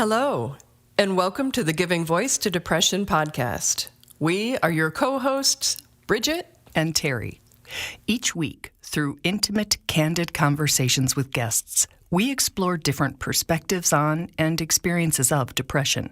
Hello, and welcome to the Giving Voice to Depression podcast. We are your co-hosts, Bridget and Terry. Each week, through intimate, candid conversations with guests, we explore different perspectives on and experiences of depression.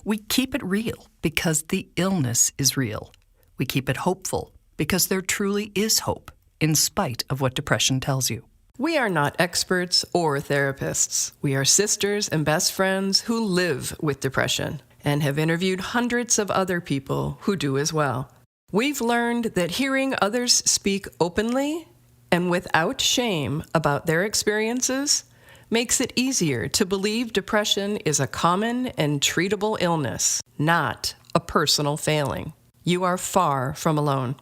We keep it real because the illness is real. We keep it hopeful because there truly is hope, in spite of what depression tells you. We are not experts or therapists. We are sisters and best friends who live with depression and have interviewed hundreds of other people who do as well. We've learned that hearing others speak openly and without shame about their experiences makes it easier to believe depression is a common and treatable illness, not a personal failing. You are far from alone.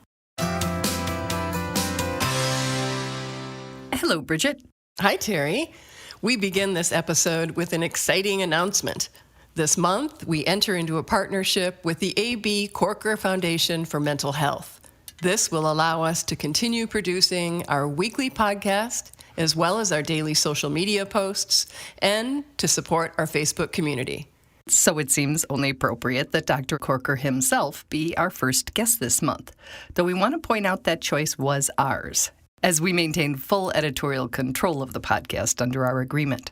Hello, Bridget. Hi, Terry. We begin this episode with an exciting announcement. This month, we enter into a partnership with the AB Korkor Foundation for Mental Health. This will allow us to continue producing our weekly podcast, as well as our daily social media posts, and to support our Facebook community. So it seems only appropriate that Dr. Korkor himself be our first guest this month, though we want to point out that choice was ours, as we maintain full editorial control of the podcast under our agreement.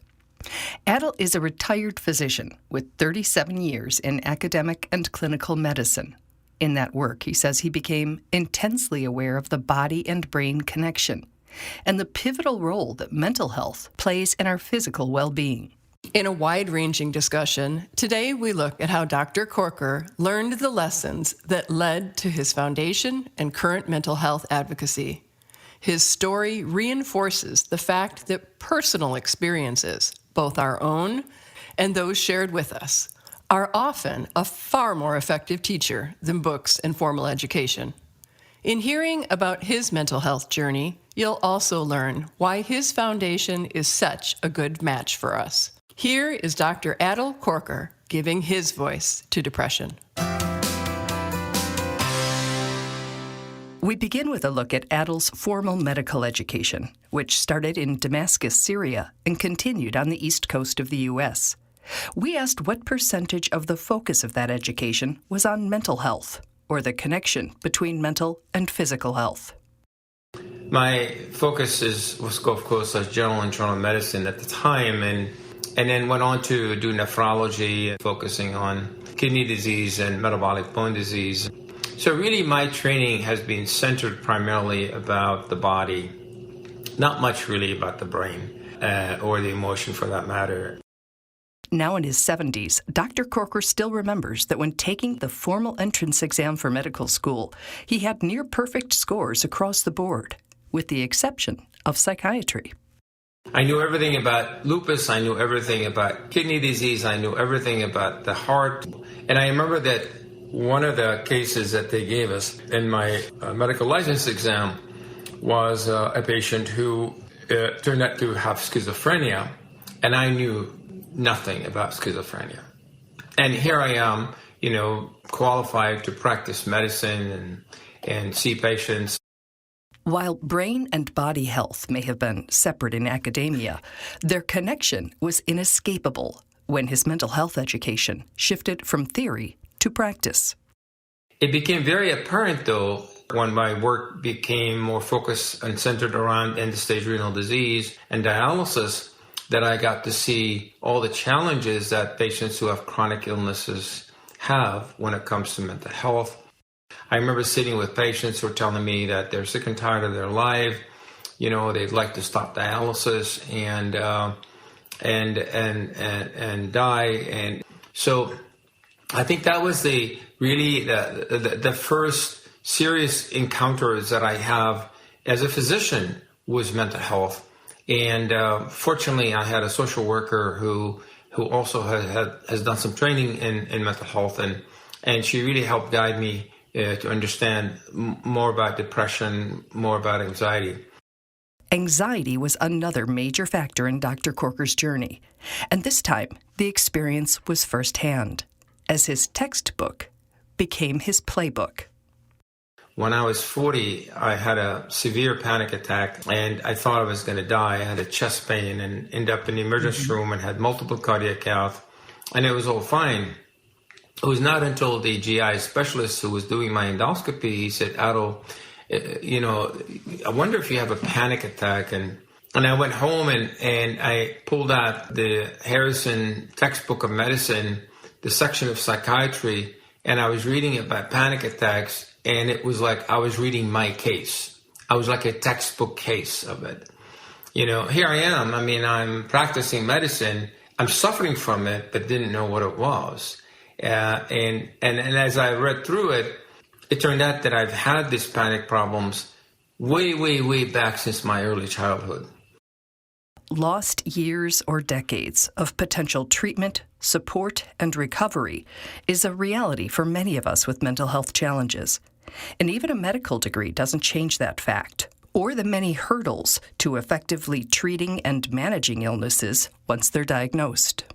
Adel is a retired physician with 37 years in academic and clinical medicine. In that work, he says he became intensely aware of the body and brain connection and the pivotal role that mental health plays in our physical well-being. In a wide-ranging discussion, today we look at how Dr. Korkor learned the lessons that led to his foundation and current mental health advocacy. His story reinforces the fact that personal experiences, both our own and those shared with us, are often a far more effective teacher than books and formal education. In hearing about his mental health journey, you'll also learn why his foundation is such a good match for us. Here is Dr. Adel Korkor giving his voice to depression. We begin with a look at Adel's formal medical education, which started in Damascus, Syria, and continued on the east coast of the U.S. We asked what percentage of the focus of that education was on mental health, or the connection between mental and physical health. My focus was, of course, general internal medicine at the time, and then went on to do nephrology, focusing on kidney disease and metabolic bone disease. So really my training has been centered primarily about the body, not much really about the brain or the emotion for that matter. Now in his 70s, Dr. Korkor still remembers that when taking the formal entrance exam for medical school, he had near-perfect scores across the board, with the exception of psychiatry. I knew everything about lupus, I knew everything about kidney disease, I knew everything about the heart, and I remember that one of the cases that they gave us in my medical license exam was a patient who turned out to have schizophrenia, and I knew nothing about schizophrenia. And here I am, qualified to practice medicine and see patients. While brain and body health may have been separate in academia, their connection was inescapable when his mental health education shifted from theory to practice. It became very apparent, though, when my work became more focused and centered around end-stage renal disease and dialysis, that I got to see all the challenges that patients who have chronic illnesses have when it comes to mental health. I remember sitting with patients who were telling me that they're sick and tired of their life, they'd like to stop dialysis and die, and so I think that was the first serious encounters that I have as a physician was mental health. And fortunately, I had a social worker who also has done some training in mental health, and she really helped guide me to understand more about depression, more about anxiety. Anxiety was another major factor in Dr. Korkor's journey, and this time the experience was firsthand, as his textbook became his playbook. When I was 40, I had a severe panic attack, and I thought I was going to die. I had a chest pain and ended up in the emergency room and had multiple cardiac cath and it was all fine. It was not until the GI specialist who was doing my endoscopy, he said, Adel, I wonder if you have a panic attack. And I went home and I pulled out the Harrison textbook of medicine, the section of psychiatry, and I was reading about panic attacks, and it was like I was reading my case. I was like a textbook case of it. Here I am. I mean, I'm practicing medicine. I'm suffering from it, but didn't know what it was. And as I read through it, it turned out that I've had these panic problems way, way, way back since my early childhood. Lost years or decades of potential treatment, support, and recovery is a reality for many of us with mental health challenges. And even a medical degree doesn't change that fact, or the many hurdles to effectively treating and managing illnesses once they're diagnosed.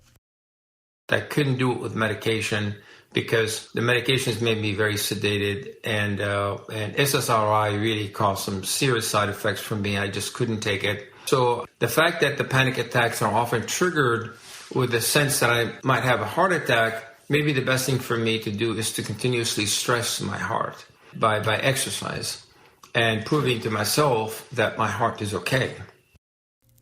I couldn't do it with medication because the medications made me very sedated, and SSRI really caused some serious side effects for me. I just couldn't take it. So the fact that the panic attacks are often triggered with the sense that I might have a heart attack, maybe the best thing for me to do is to continuously stress my heart by exercise and proving to myself that my heart is okay.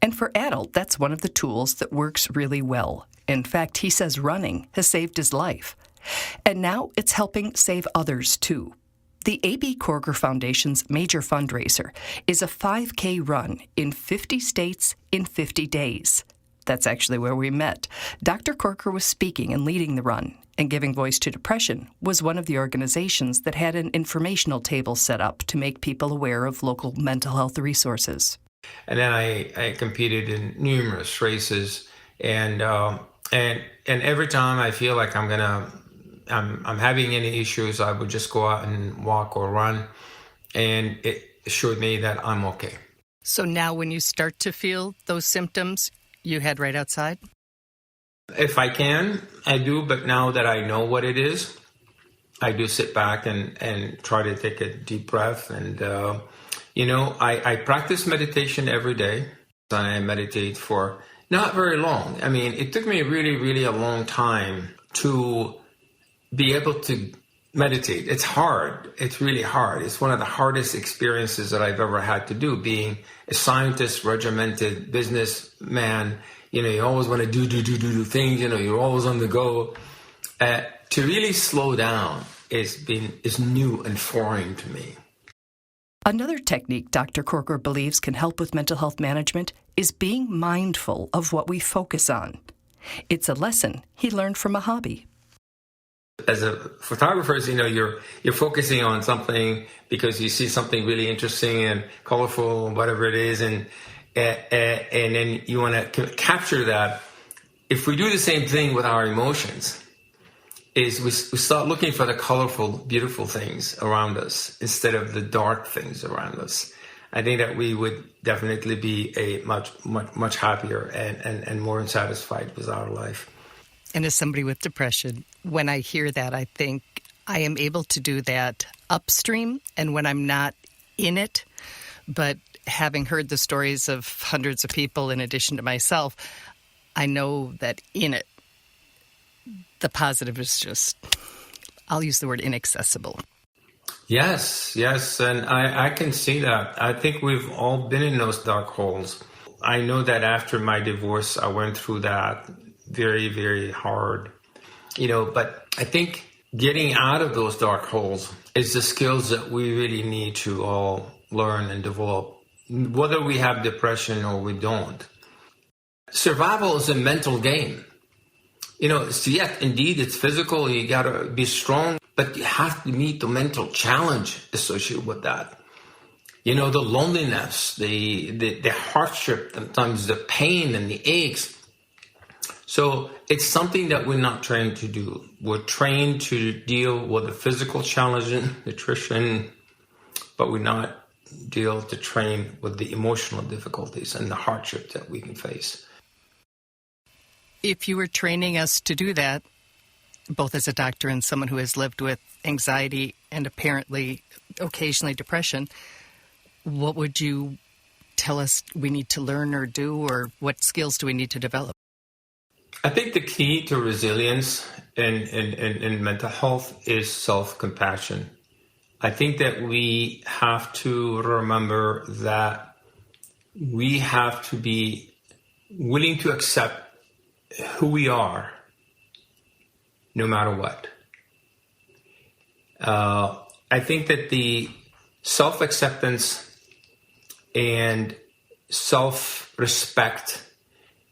And for Adel, that's one of the tools that works really well. In fact, he says running has saved his life. And now it's helping save others, too. The AB Korkor Foundation's major fundraiser is a 5K run in 50 states in 50 days. That's actually where we met. Dr. Korkor was speaking and leading the run, and Giving Voice to Depression was one of the organizations that had an informational table set up to make people aware of local mental health resources. And then I competed in numerous races, and every time I feel like I'm having any issues, I would just go out and walk or run, and it assured me that I'm okay. So now when you start to feel those symptoms, you head right outside? If I can, I do, but now that I know what it is, I do sit back and try to take a deep breath. And, I practice meditation every day. I meditate for not very long. I mean, it took me really, really a long time to be able to meditate. It's hard. It's really hard. It's one of the hardest experiences that I've ever had to do, being a scientist, regimented businessman. You always want to do things. You're always on the go. To really slow down is new and foreign to me. Another technique Dr. Korkor believes can help with mental health management is being mindful of what we focus on. It's a lesson he learned from a hobby. As a photographer, you're focusing on something because you see something really interesting and colorful, whatever it is, and then you want to capture that. If we do the same thing with our emotions, is we start looking for the colorful, beautiful things around us instead of the dark things around us. I think that we would definitely be a much happier and more satisfied with our life. And as somebody with depression, when I hear that, I think I am able to do that upstream and when I'm not in it. But having heard the stories of hundreds of people in addition to myself, I know that in it, the positive is just, I'll use the word inaccessible. Yes, and I can see that. I think we've all been in those dark holes. I know that after my divorce, I went through that very, very hard, but I think getting out of those dark holes is the skills that we really need to all learn and develop, whether we have depression or we don't. Survival is a mental game. Indeed, it's physical. You got to be strong, but you have to meet the mental challenge associated with that. The loneliness, the hardship, sometimes the pain and the aches. So it's something that we're not trained to do. We're trained to deal with the physical challenge, nutrition, but we're not trained with the emotional difficulties and the hardship that we can face. If you were training us to do that, both as a doctor and someone who has lived with anxiety and apparently occasionally depression, what would you tell us we need to learn or do, or what skills do we need to develop? I think the key to resilience in mental health is self-compassion. I think that we have to remember that we have to be willing to accept who we are, no matter what. I think that the self-acceptance and self-respect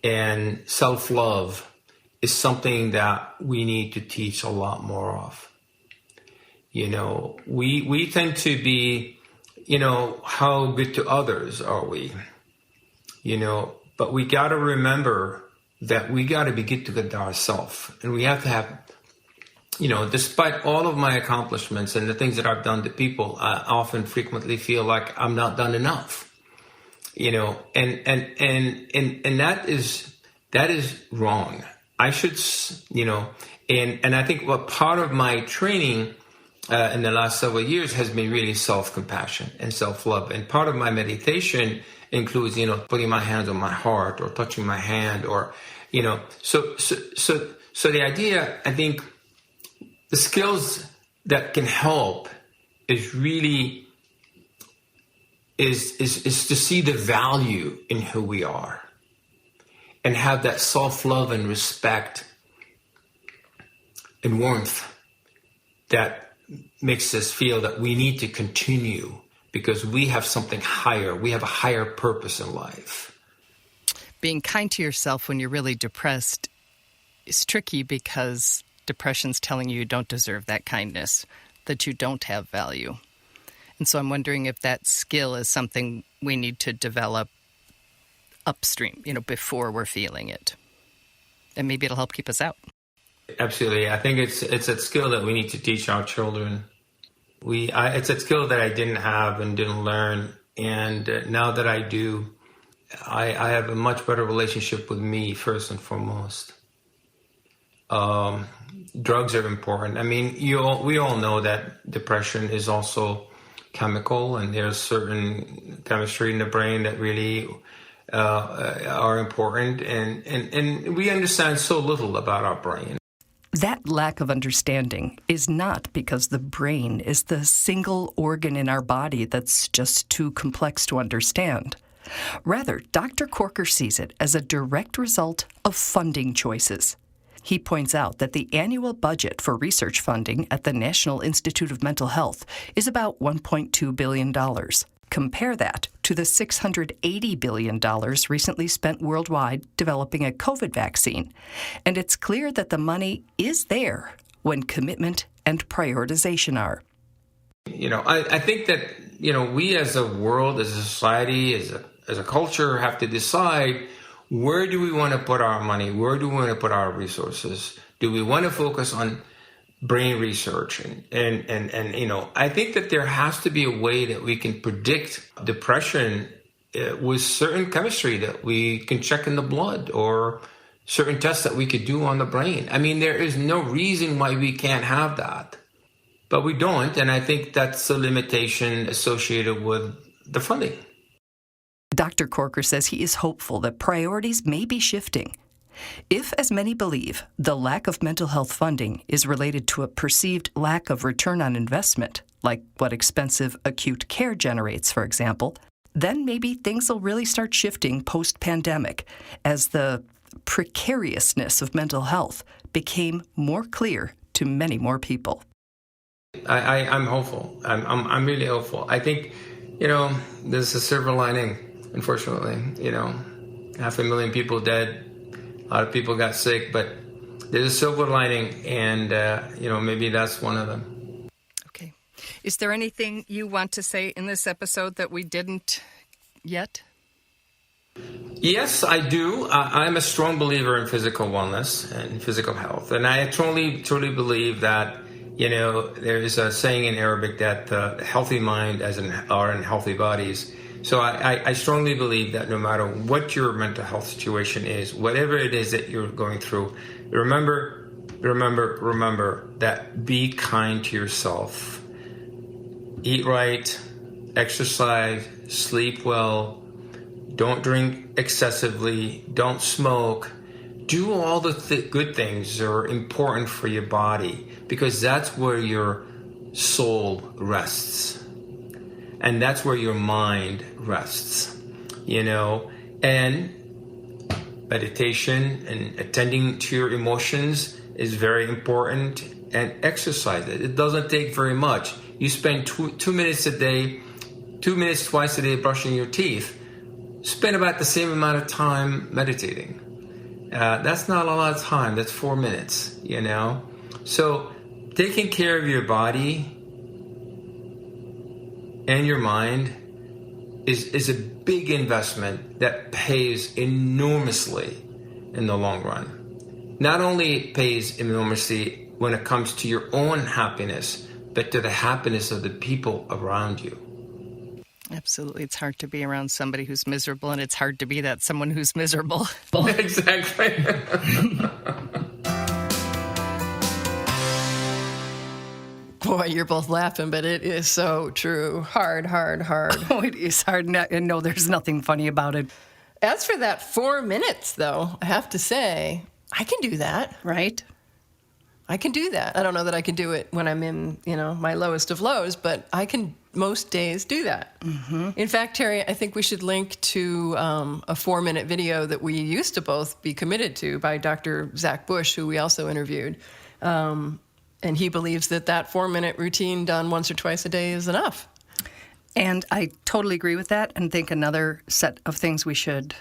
and self-love is something that we need to teach a lot more of. We tend to be, how good to others are we? But we got to remember that we got to be good to ourselves. And we have to have, despite all of my accomplishments and the things that I've done to people, I often frequently feel like I'm not done enough. And that is wrong. I should, and I think what part of my training in the last several years has been really self-compassion and self-love. And part of my meditation includes, putting my hands on my heart or touching my hand or, so the idea, I think the skills that can help is really is to see the value in who we are and have that self-love and respect and warmth that makes us feel that we need to continue because we have something higher. We have a higher purpose in life. Being kind to yourself when you're really depressed is tricky because depression's telling you don't deserve that kindness, that you don't have value. And so I'm wondering if that skill is something we need to develop upstream, before we're feeling it. And maybe it'll help keep us out. Absolutely. I think it's a skill that we need to teach our children. It's a skill that I didn't have and didn't learn. And now that I do, I have a much better relationship with me first and foremost. Drugs are important. I mean, we all know that depression is also chemical, and there's certain chemistry in the brain that really are important, and we understand so little about our brain. That lack of understanding is not because the brain is the single organ in our body that's just too complex to understand. Rather, Dr. Korkor sees it as a direct result of funding choices. He points out that the annual budget for research funding at the National Institute of Mental Health is about $1.2 billion. Compare that to the $680 billion recently spent worldwide developing a COVID vaccine. And it's clear that the money is there when commitment and prioritization are. I think that, we as a world, as a society, as a culture have to decide, where do we want to put our money? Where do we want to put our resources? Do we want to focus on brain research? And I think that there has to be a way that we can predict depression with certain chemistry that we can check in the blood or certain tests that we could do on the brain. I mean, there is no reason why we can't have that, but we don't. And I think that's a limitation associated with the funding. Dr. Korkor says he is hopeful that priorities may be shifting. If, as many believe, the lack of mental health funding is related to a perceived lack of return on investment, like what expensive acute care generates, for example, then maybe things will really start shifting post-pandemic as the precariousness of mental health became more clear to many more people. I'm hopeful. I'm really hopeful. I think, there's a silver lining. Unfortunately, 500,000 people dead. A lot of people got sick, but there's a silver lining, and, maybe that's one of them. Okay. Is there anything you want to say in this episode that we didn't yet? Yes, I do. I'm a strong believer in physical wellness and physical health, and I truly believe that, there is a saying in Arabic that the healthy mind are in healthy bodies. So I strongly believe that no matter what your mental health situation is, whatever it is that you're going through, remember that be kind to yourself. Eat right, exercise, sleep well, don't drink excessively, don't smoke, do all the good things that are important for your body, because that's where your soul rests. And that's where your mind rests, and meditation and attending to your emotions is very important, and exercise. It doesn't take very much. You spend 2 minutes a day, 2 minutes twice a day brushing your teeth. Spend about the same amount of time meditating. That's not a lot of time. That's 4 minutes, So taking care of your body and your mind is a big investment that pays enormously in the long run. Not only pays enormously when it comes to your own happiness, but to the happiness of the people around you. Absolutely. It's hard to be around somebody who's miserable, and it's hard to be that someone who's miserable. Exactly. Boy, you're both laughing, but it is so true. Hard. Oh, it is hard. And no, there's nothing funny about it. As for that 4 minutes, though, I have to say, I can do that. Right? I can do that. I don't know that I can do it when I'm in, my lowest of lows, but I can most days do that. Mm-hmm. In fact, Terry, I think we should link to a 4-minute video that we used to both be committed to by Dr. Zach Bush, who we also interviewed. And he believes that 4-minute routine done once or twice a day is enough. And I totally agree with that, and think another set of things we should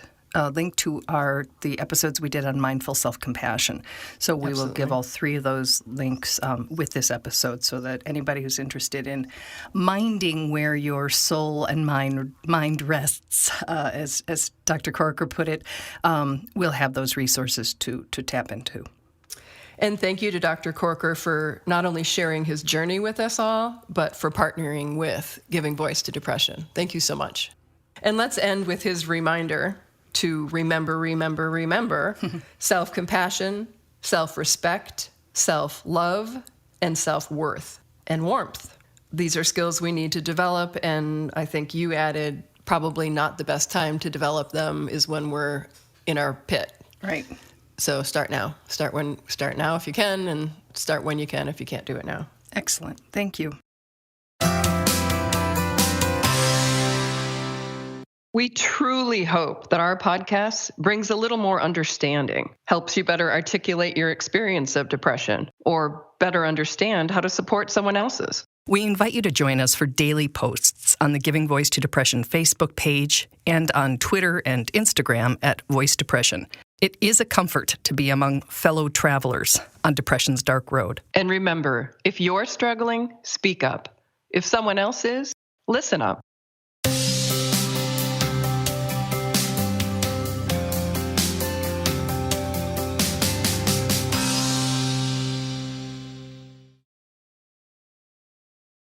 link to are the episodes we did on mindful self-compassion. So we will give all 3 of those links with this episode, so that anybody who's interested in minding where your soul and mind rests, as Dr. Korkor put it, will have those resources to tap into. And thank you to Dr. Korkor for not only sharing his journey with us all, but for partnering with Giving Voice to Depression. Thank you so much. And let's end with his reminder to remember self-compassion, self-respect, self-love, and self-worth and warmth. These are skills we need to develop, and I think you added probably not the best time to develop them is when we're in our pit. Right. So start now. Start now if you can, and start when you can if you can't do it now. Excellent. Thank you. We truly hope that our podcast brings a little more understanding, helps you better articulate your experience of depression, or better understand how to support someone else's. We invite you to join us for daily posts on the Giving Voice to Depression Facebook page and on Twitter and Instagram at Voice Depression. It is a comfort to be among fellow travelers on depression's dark road. And remember, if you're struggling, speak up. If someone else is, listen up.